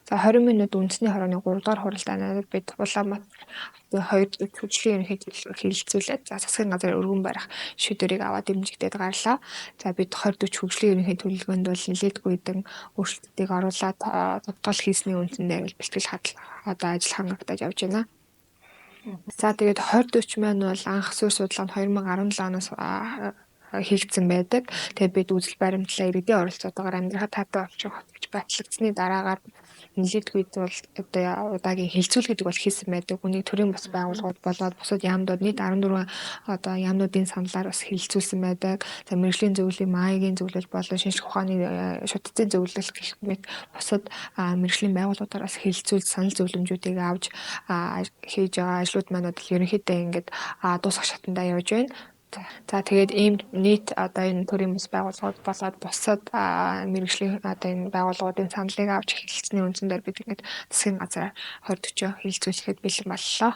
За 20 минут үндэсний хорооны 3 дугаар хуралдаанаар бид Улаанбаатар 2 дахь хөгжлийн ерөнхий хэлэлцүүлээд засгийн газар өргөн барих шийдвэрийг аваад дэмжигдээд гарлаа. За бид 20 40 хөгжлийн ерөнхий төлөвлөгөөнд бол нэлээдгүй хэдэн өөрчлөлтийг оруулаад тодтол хийсний үндсэндээ бэлтгэл одоо ажил хангагдаж явж байна. За тэгээд 20 40 маань бол анх суурь судалгаа нь 2017 оноос хийгдсэн байдаг. Тэгээд бид үзэл баримтлаа иргэдийн оролцоотойгоор амьдрахад таатай болчих гэж батлагдсны дараагаар нэлээдгүй бол одоо удаагийн хилцүүл гэдэг бол хийсэн байдаг. Үнийг төрийн бас байгууллагууд болоод бусад яамнууд нийт 14 одоо яамнуудын саналаар бас хилцүүлсэн байдаг. За мэргэжлийн зөвлөлийн маягийн зөвлөл болон шинжлэх ухааны шүтцийн зөвлөл гэх мэт бусад мэргэжлийн байгууллагуудаас хилцүүлж санал зөвлөмжүүдийг авч хийж байгаа ажлууд маань бол ерөнхийдөө ингээд дуусах шатандаа явж байна. За тэгээд ийм нийт одоо энэ төрийн бас байгууллагууд болоод бусад мэргэжлийн одоо энэ байгууллагуудын саналыг авч хэлэлцсэний үндсээр бид ингээд засгийн газар 2040 хилцүүлэхэд бэлэн боллоо.